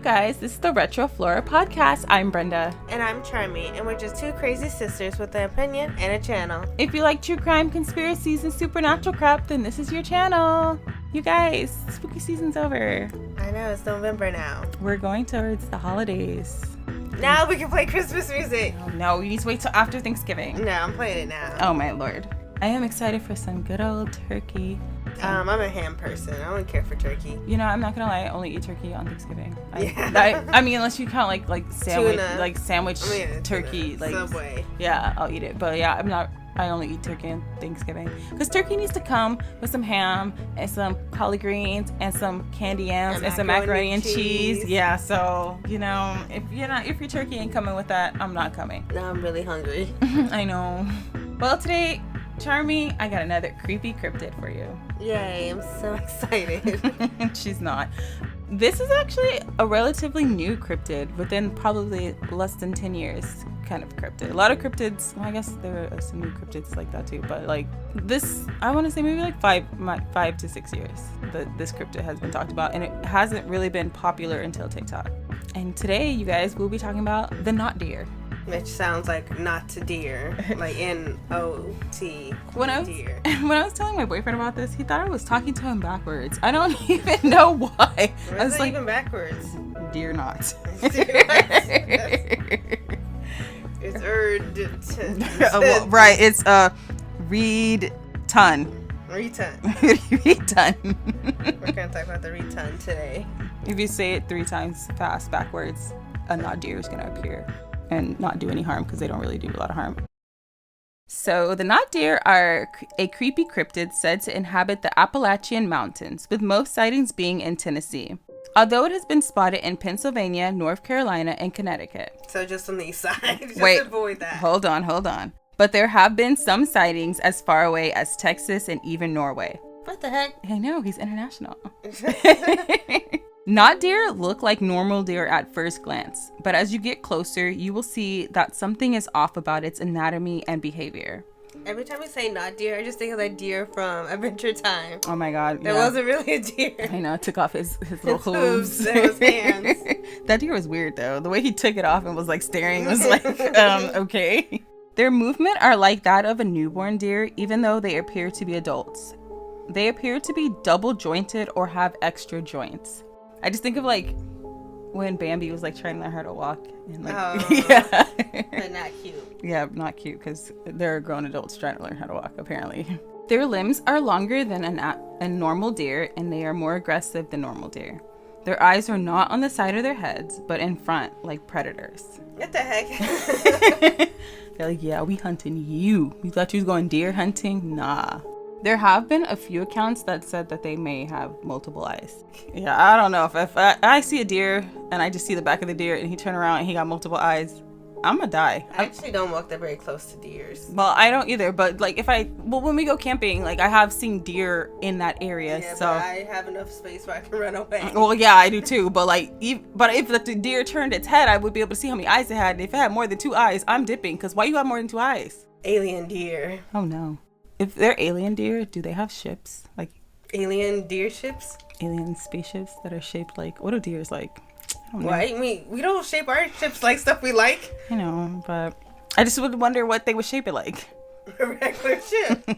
guys, this is the RetrofloraPodcast. I'm Brenda. And I'm Charmy, and we're just two crazy sisters with an opinion and a channel. If you like true crime, conspiracies, and supernatural crap, then this is your channel. You guys, spooky season's over. I know, it's November now. We're going towards the holidays. Now we can play Christmas music. Oh, no, you need to wait till after Thanksgiving. No, I'm playing it now. Oh my lord. I am excited for some good old turkey. I'm a ham person. I don't care for turkey. You know, I'm not gonna lie, I only eat turkey on Thanksgiving. Yeah. I mean, unless you count like sandwich, Tuna. like sandwich turkey, tuna. like Subway. Yeah, I'll eat it. But yeah, I only eat turkey on Thanksgiving because turkey needs to come with some ham and some collard greens and some candy yams and some macaroni and cheese. Yeah, so you know, if your turkey ain't coming with that, I'm not coming. Now I'm really hungry. I know. Well, today, Charmy, I got another creepy cryptid for you. Yay, I'm so excited. She's not. This is actually a relatively new cryptid within probably less than 10 years kind of cryptid. A lot of cryptids, well, I guess there are some new cryptids like that too, but like this, I want to say maybe like 5 to 6 years that this cryptid has been talked about, and it hasn't really been popular until TikTok. And today, you guys, we'll be talking about the not deer. Which sounds like not to deer, like N-O-T. When I was telling my boyfriend about this, he thought I was talking to him backwards. I don't even know why. Where's I was that like, even backwards? deer not. It's well, right, it's read ton. Reton. Read ton. We're gonna talk about the reton today. If you say it 3 times fast backwards, a not deer is gonna appear and not do any harm because they don't really do a lot of harm. So the not deer are a creepy cryptid said to inhabit the Appalachian Mountains, with most sightings being in Tennessee. Although it has been spotted in Pennsylvania, North Carolina, and Connecticut. So just on the east side. Just Wait, avoid that. Hold on. But there have been some sightings as far away as Texas and even Norway. What the heck? I know, he's international. Not deer look like normal deer at first glance, but as you get closer, you will see that something is off about its anatomy and behavior. Every time we say not deer, I just think of that deer from Adventure Time. Oh my god. There wasn't really a deer. I know, it took off his little hooves. And his hands. That deer was weird though. The way he took it off and was like staring was like, okay. Their movement are like that of a newborn deer, even though they appear to be adults. They appear to be double jointed or have extra joints. I just think of like when Bambi was like trying to learn how to walk and like yeah. But not cute. Yeah, not cute because they're grown adults trying to learn how to walk apparently. Their limbs are longer than a normal deer, and they are more aggressive than normal deer. Their eyes are not on the side of their heads, but in front like predators. What the heck? They're like, yeah, we hunting you. You thought you was going deer hunting? Nah. There have been a few accounts that said that they may have multiple eyes. Yeah, I don't know. If I see a deer and I just see the back of the deer and he turn around and he got multiple eyes, I'm gonna die. I actually don't walk that very close to deers. Well, I don't either, but like when we go camping, like I have seen deer in that area. Yeah, so but I have enough space where I can run away. Well, yeah, I do too, but like, if the deer turned its head, I would be able to see how many eyes it had. And if it had more than 2 eyes, I'm dipping, because why you have more than 2 eyes? Alien deer. Oh no. If they're alien deer, do they have ships? Like alien deer ships? Alien spaceships that are shaped like, what are deers like? I don't know. What? I mean, we don't shape our ships like stuff we like. I know, but I just would wonder what they would shape it like. A regular ship.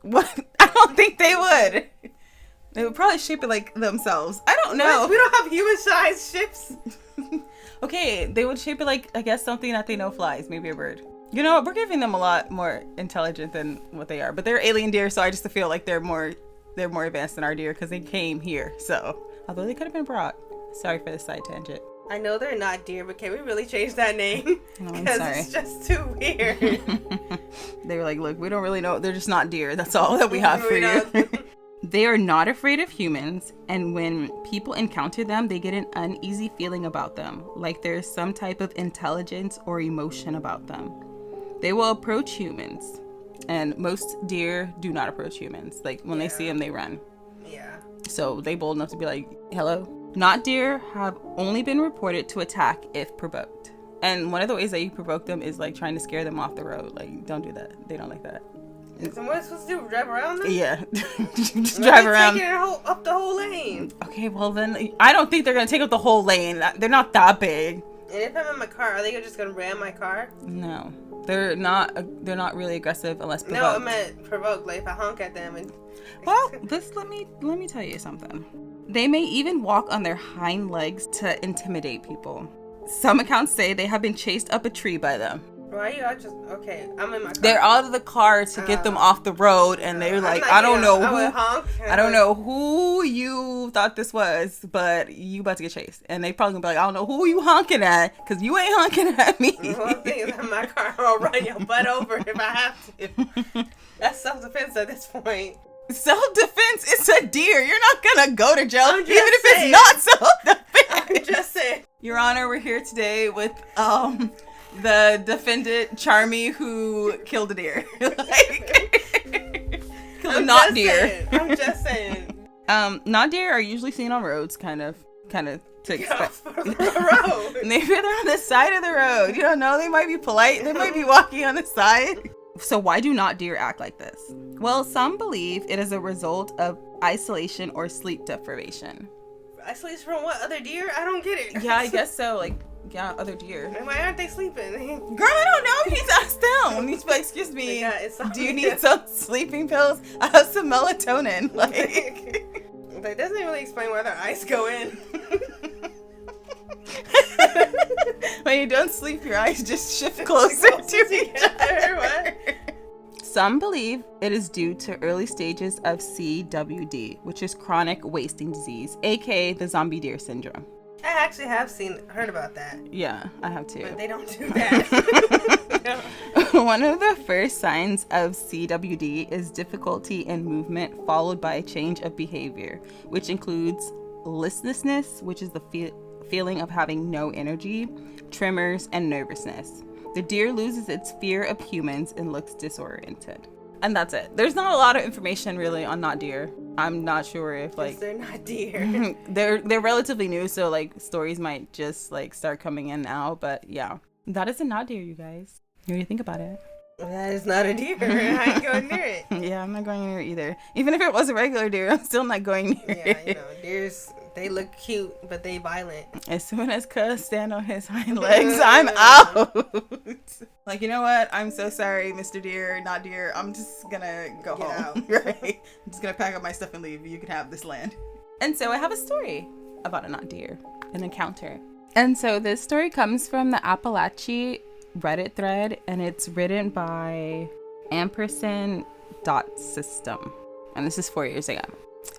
What? I don't think they would. They would probably shape it like themselves. I don't know. What? We don't have human-sized ships. Okay, they would shape it like, I guess, something that they know flies. Maybe a bird. You know what? We're giving them a lot more intelligent than what they are. But they're alien deer, so I just feel like they're more advanced than our deer because they came here. So, although they could have been brought. Sorry for the side tangent. I know they're not deer, but can we really change that name? No, I'm because sorry. it's just too weird. They were like, look, we don't really know. They're just not deer. That's all that we have for you. They are not afraid of humans, and when people encounter them, they get an uneasy feeling about them, like there's some type of intelligence or emotion about them. They will approach humans, and most deer do not approach humans. Like, when they see them, they run. Yeah. So they bold enough to be like, hello. Not deer have only been reported to attack if provoked. And one of the ways that you provoke them is like trying to scare them off the road. Like, don't do that. They don't like that. So what are we supposed to do? Drive around them? Yeah. Just drive around. Taking it up the whole lane. Okay, well then, I don't think they're going to take up the whole lane. They're not that big. And if I'm in my car, are they just going to ram my car? No. They're not really aggressive unless provoked. No, I meant provoked. Like if I honk at them and... Well, let me tell you something. They may even walk on their hind legs to intimidate people. Some accounts say they have been chased up a tree by them. Why are you all just... Okay, I'm in my car. They're out of the car to get them off the road, and they're like, I don't know who you thought this was, but you about to get chased. And they probably gonna be like, I don't know who you honking at, because you ain't honking at me. One thing is in my car, I'll run your butt over if I have to. That's self-defense at this point. Self-defense? It's a deer. You're not gonna go to jail, even if saying. it's not self-defense. I'm just saying. Your Honor, we're here today with the defendant Charmy who killed a deer. Killed a not deer. I'm just saying. Not deer are usually seen on roads, kind of to expect. Road. And they're on the side of the road. You don't know, they might be polite. They might be walking on the side. So why do not deer act like this? Well, some believe it is a result of isolation or sleep deprivation. Isolation from what? Other deer? I don't get it. Yeah, I guess so. Like, yeah, other deer. And why aren't they sleeping? Girl, I don't know. You need to ask them. You need to be like, excuse me, do you need some sleeping pills? I have some melatonin. Like, that doesn't really explain why their eyes go in. When you don't sleep, your eyes just shift closer to each other. What? Some believe it is due to early stages of CWD, which is chronic wasting disease, aka the zombie deer syndrome. I actually have heard about that. Yeah, I have too. But they don't do that. One of the first signs of CWD is difficulty in movement followed by a change of behavior, which includes listlessness, which is the feeling of having no energy, tremors, and nervousness. The deer loses its fear of humans and looks disoriented. And that's it. There's not a lot of information really on not deer. I'm not sure if like they're not deer. they're relatively new, so like stories might just like start coming in now. But yeah, that is a not deer, you guys. What do you think about it? That is not a deer. I ain't going near it. Yeah, I'm not going near it either. Even if it was a regular deer, I'm still not going near it. Yeah, you know, deers, they look cute, but they violent. As soon as Cuz stand on his hind legs, I'm out. Like, you know what? I'm so sorry, Mr. Deer, not deer. I'm just gonna go Get home. out. Right? I'm just gonna pack up my stuff and leave. You can have this land. And so I have a story about a not deer, an encounter. And so this story comes from the Appalachian Reddit thread, and it's written by &system. And this is 4 years ago.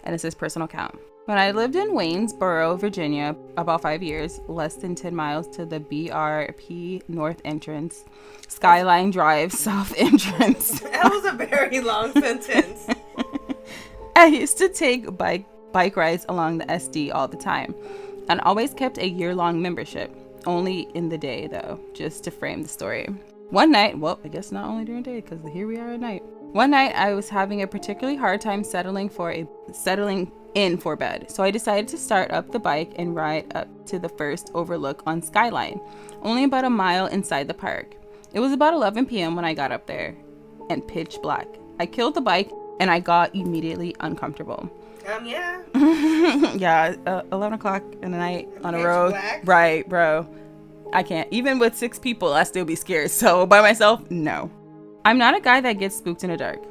And it's his personal account. When I lived in Waynesboro, Virginia, about 5 years, less than 10 miles to the BRP North entrance, Skyline Drive South entrance. That was a very long sentence. I used to take bike rides along the SD all the time, and always kept a year-long membership. Only in the day, though, just to frame the story. One night, well, I guess not only during the day, because here we are at night. One night, I was having a particularly hard time settling in for bed, so I decided to start up the bike and ride up to the first overlook on Skyline, only about a mile inside the park. It was about 11 p.m. when I got up there, and pitch black. I killed the bike, and I got immediately uncomfortable. Yeah. Yeah, 11 o'clock in the night on a Pitch road. black? Right, bro. I can't. Even with 6 people, I still be scared. So by myself, no. I'm not a guy that gets spooked in the dark.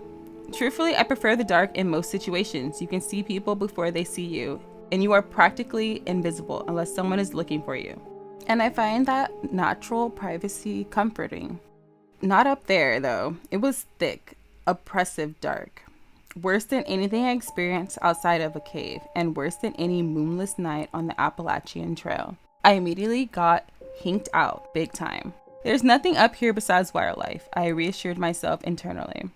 Truthfully, I prefer the dark in most situations. You can see people before they see you, and you are practically invisible unless someone is looking for you. And I find that natural privacy comforting. Not up there, though. It was thick, oppressive dark. Worse than anything I experienced outside of a cave, and worse than any moonless night on the Appalachian Trail. I immediately got hinked out big time. There's nothing up here besides wildlife, I reassured myself internally.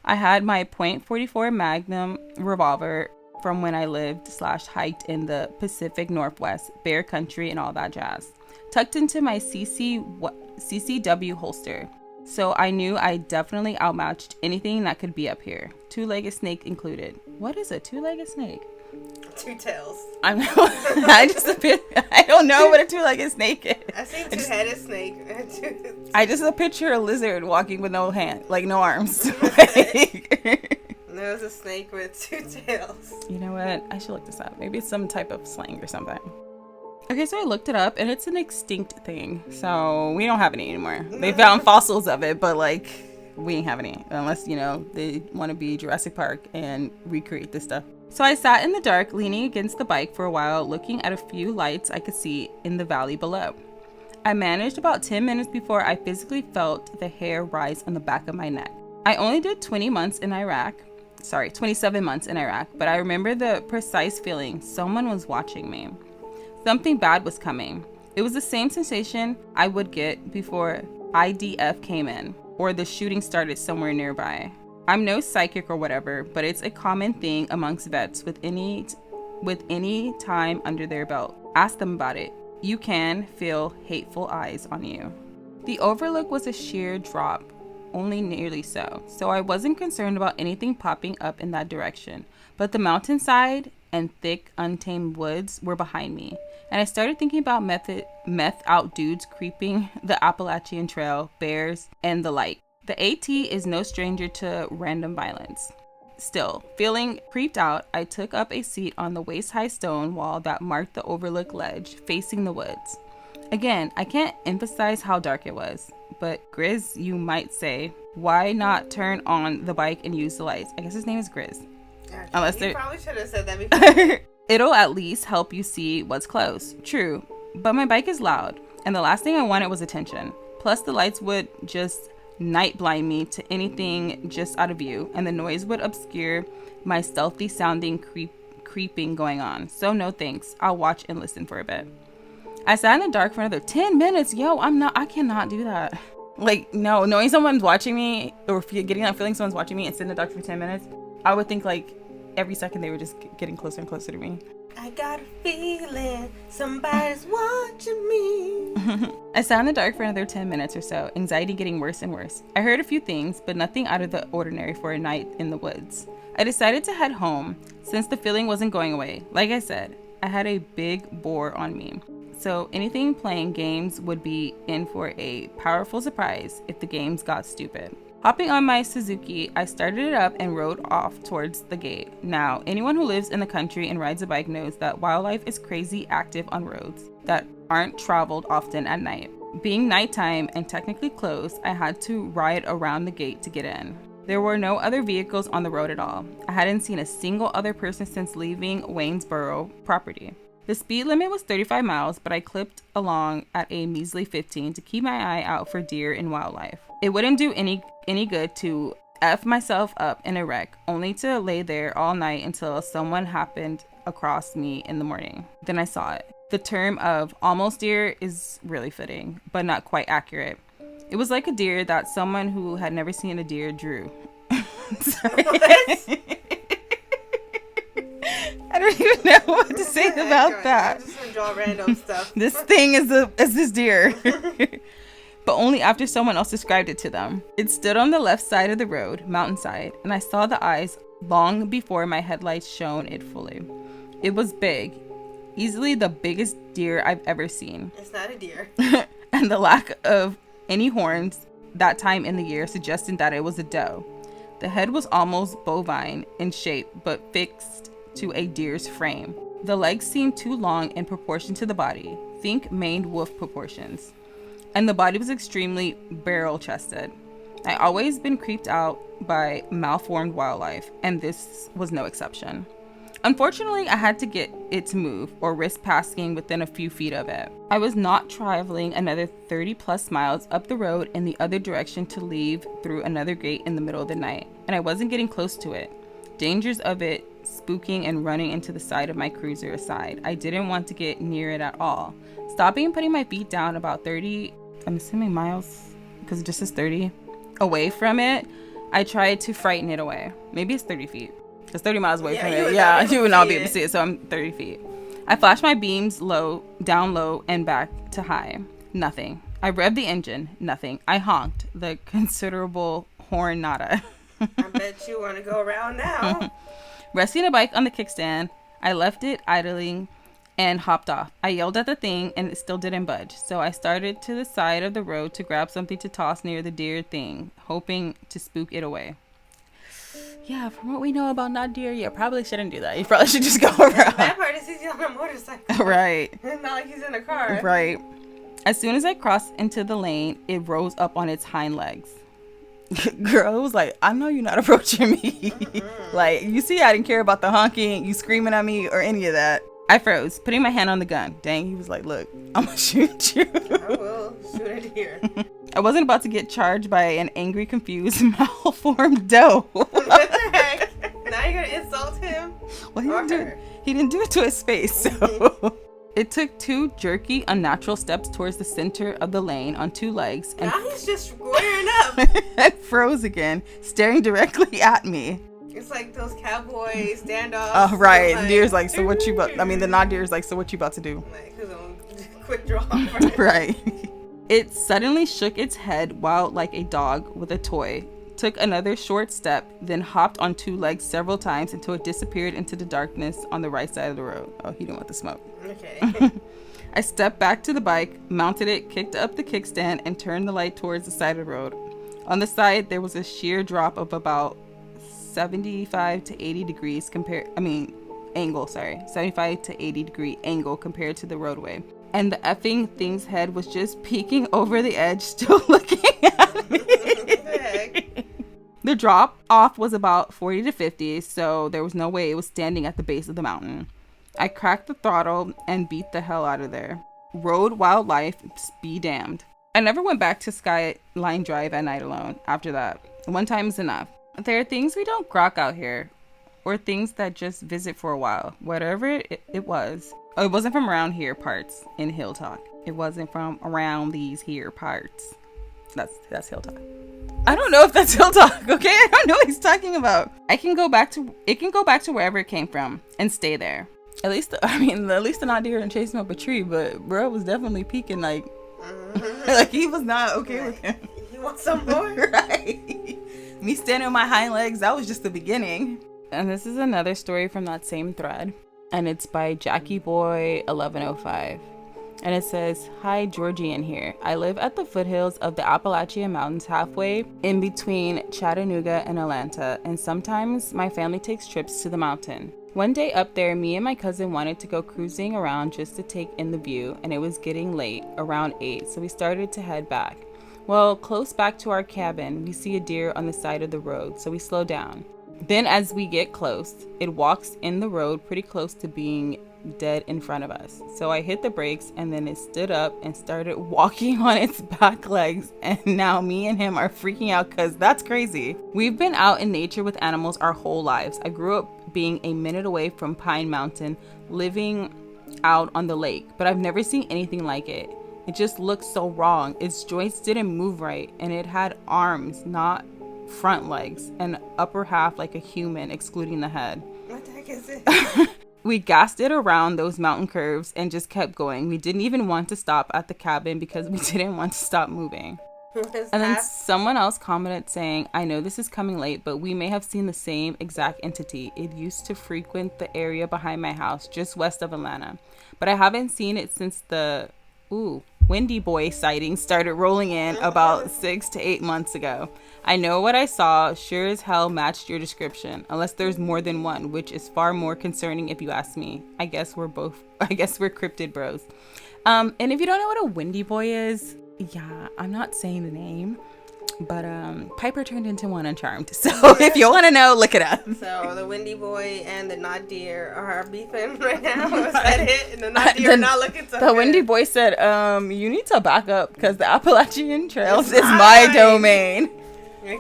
I had my .44 Magnum revolver from when I lived/hiked in the Pacific Northwest, bear country and all that jazz, tucked into my CCW holster. So I knew I definitely outmatched anything that could be up here, two-legged snake included. What is a two-legged snake? Two tails. I don't know what a two-legged snake is. I seen two-headed snake. I just picture a lizard walking with no hand, like no arms. Like, There was a snake with 2 tails. You know what? I should look this up. Maybe it's some type of slang or something. Okay, so I looked it up, and it's an extinct thing. So we don't have any anymore. They found fossils of it, but like, we ain't have any. Unless, you know, they want to be Jurassic Park and recreate this stuff. So I sat in the dark, leaning against the bike for a while, looking at a few lights I could see in the valley below. I managed about 10 minutes before I physically felt the hair rise on the back of my neck. I only did 27 months in Iraq, but I remember the precise feeling someone was watching me. Something bad was coming. It was the same sensation I would get before IDF came in or the shooting started somewhere nearby. I'm no psychic or whatever, but it's a common thing amongst vets with any time under their belt. Ask them about it. You can feel hateful eyes on you. The overlook was a sheer drop, only nearly so I wasn't concerned about anything popping up in that direction, but the mountainside and thick, untamed woods were behind me, and I started thinking about meth out dudes creeping the Appalachian Trail, bears, and the like. The AT is no stranger to random violence. Still, feeling creeped out, I took up a seat on the waist-high stone wall that marked the overlook ledge, facing the woods. Again, I can't emphasize how dark it was, but Grizz, you might say, why not turn on the bike and use the lights? I guess his name is Grizz. You probably should have said that before. It'll at least help you see what's close. True, but my bike is loud, and the last thing I wanted was attention. Plus, the lights would just night blind me to anything just out of view, and the noise would obscure my stealthy sounding creeping going on. So no thanks. I'll watch and listen for a bit. I sat in the dark for another 10 minutes. I cannot do that. Like, no, knowing someone's watching me, or getting that feeling someone's watching me and sit in the dark for 10 minutes, I would think like every second they were just getting closer and closer to me. I got a feeling somebody's watching me. I sat in the dark for another 10 minutes or so, anxiety getting worse and worse. I heard a few things, but nothing out of the ordinary for a night in the woods. I decided to head home since the feeling wasn't going away. Like I said, I had a big bore on me, so anything playing games would be in for a powerful surprise if the games got stupid. Hopping on my Suzuki, I started it up and rode off towards the gate. Now, anyone who lives in the country and rides a bike knows that wildlife is crazy active on roads that aren't traveled often at night. Being nighttime and technically closed, I had to ride around the gate to get in. There were no other vehicles on the road at all. I hadn't seen a single other person since leaving Waynesboro property. The speed limit was 35 miles, but I clipped along at a measly 15 to keep my eye out for deer and wildlife. It wouldn't do any good to F myself up in a wreck, only to lay there all night until someone happened across me in the morning. Then I saw it. The term of almost deer is really fitting, but not quite accurate. It was like a deer that someone who had never seen a deer drew. I don't even know what to say about that. I'm just gonna draw random stuff. This thing is this deer. But only after someone else described it to them. It stood on the left side of the road, mountainside, and I saw the eyes long before my headlights shone it fully. It was big, easily the biggest deer I've ever seen. It's not a deer. And the lack of any horns that time in the year suggested that it was a doe. The head was almost bovine in shape, but fixed to a deer's frame. The legs seemed too long in proportion to the body. Think maned wolf proportions. And the body was extremely barrel-chested. I always been creeped out by malformed wildlife, and this was no exception. Unfortunately, I had to get it to move or risk passing within a few feet of it. I was not traveling another 30 plus miles up the road in the other direction to leave through another gate in the middle of the night, and I wasn't getting close to it. Dangers of it spooking and running into the side of my cruiser aside, I didn't want to get near it at all. Stopping and putting my feet down about 30, I'm assuming miles, because it just says 30, away from it, I tried to frighten it away. Maybe it's 30 feet. It's 30 miles away from it. Yeah, you would not be able to see it, so I'm 30 feet. I flashed my beams down low, and back to high. Nothing. I revved the engine. Nothing. I honked. The considerable horn nada. I bet you want to go around now. Resting a bike on the kickstand, I left it idling and hopped off. I yelled at the thing and it still didn't budge. So I started to the side of the road to grab something to toss near the deer thing, hoping to spook it away. Yeah, from what we know about not deer, you probably shouldn't do that. You probably should just go around. The bad part is he's on a motorcycle. Right. Not like he's in a car. Right. As soon as I crossed into the lane, it rose up on its hind legs. Girl, it was like, I know you're not approaching me. Like, you see, I didn't care about the honking, you screaming at me, or any of that. I froze, putting my hand on the gun. Dang, he was like, look, I'm gonna shoot you. I will shoot it here. I wasn't about to get charged by an angry, confused, malformed doe. What the heck? Now you're gonna insult him? Well, he didn't do it to his face, so... It took 2 jerky, unnatural steps towards the center of the lane on 2 legs. And now he's just squaring up. and froze again, staring directly at me. It's like those cowboy standoffs. Oh, right. Like, Deer's like, so what you about... I mean, the non-deer's like, so what you about to do? Like, his own quick draw. Right. It suddenly shook its head wild like a dog with a toy, took another short step, then hopped on 2 legs several times until it disappeared into the darkness on the right side of the road. Oh, he didn't want the smoke. Okay. I stepped back to the bike, mounted it, kicked up the kickstand, and turned the light towards the side of the road. On the side, there was a sheer drop of about 75 to 80 degrees 75 to 80 degree angle compared to the roadway. And the effing thing's head was just peeking over the edge, still looking at me. The drop off was about 40 to 50, so there was no way it was standing at the base of the mountain. I cracked the throttle and beat the hell out of there. Road wildlife, be damned. I never went back to Skyline Drive at night alone after that. One time is enough. There are things we don't grok out here, or things that just visit for a while. Whatever it was. Oh, it wasn't from around here parts in Hill Talk. It wasn't from around these here parts. That's Hill Talk. I don't know if that's Hill Talk, okay? I don't know what he's talking about. It can go back to wherever it came from and stay there. At least the not deer didn't chase him up a tree, but bro was definitely peeking like like he was not okay with him. You want some more? Right. Me standing on my hind legs, that was just the beginning. And this is another story from that same thread. And it's by Jackie Boy 1105. And it says, "Hi, Georgian here. I live at the foothills of the Appalachian Mountains, halfway in between Chattanooga and Atlanta, and sometimes my family takes trips to the mountain. One day up there, me and my cousin wanted to go cruising around just to take in the view, and it was getting late, around 8, so we started to head back. Well, close back to our cabin, we see a deer on the side of the road, so we slow down. Then as we get close, it walks in the road pretty close to being dead in front of us. So I hit the brakes, and then it stood up and started walking on its back legs, and now me and him are freaking out because that's crazy. We've been out in nature with animals our whole lives. I grew up being a minute away from Pine Mountain, living out on the lake, but I've never seen anything like it. It just looked so wrong. Its joints didn't move right, and it had arms, not front legs, and upper half like a human, excluding the head. What the heck is it? We gassed it around those mountain curves and just kept going. We didn't even want to stop at the cabin because we didn't want to stop moving." And then someone else commented saying, "I know this is coming late, but we may have seen the same exact entity. It used to frequent the area behind my house, just west of Atlanta. But I haven't seen it since the Windy Boy sighting started rolling in about 6 to 8 months ago. I know what I saw sure as hell matched your description, unless there's more than one, which is far more concerning if you ask me. I guess we're cryptid bros." And if you don't know what a Windy Boy is, yeah, I'm not saying the name, but Piper turned into one on Charmed. So if you want to know, look it up. So the Windy Boy and the not deer are beefing right now. Is that it? And the not deer are not looking so The good. Windy Boy said, "You need to back up because the Appalachian Trails is my domain."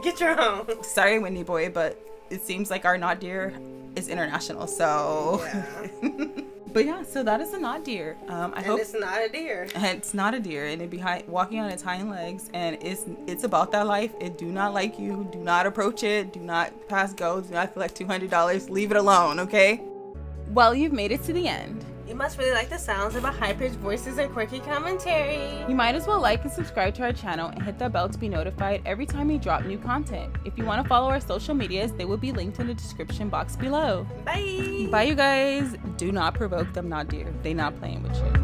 Get your own. Sorry, Windy Boy, but it seems like our not deer is international. So, Yeah. but yeah, so that is a not deer. I hope it's not a deer. it's not a deer, and it be walking on its hind legs, and it's about that life. It do not like you. Do not approach it. Do not pass go. Do not collect $200. Leave it alone, okay? Well, you've made it to the end. You must really like the sounds of our high-pitched voices and quirky commentary. You might as well like and subscribe to our channel and hit that bell to be notified every time we drop new content. If you want to follow our social medias, they will be linked in the description box below. Bye. Bye, you guys. Do not provoke them, not dear. They not playing with you.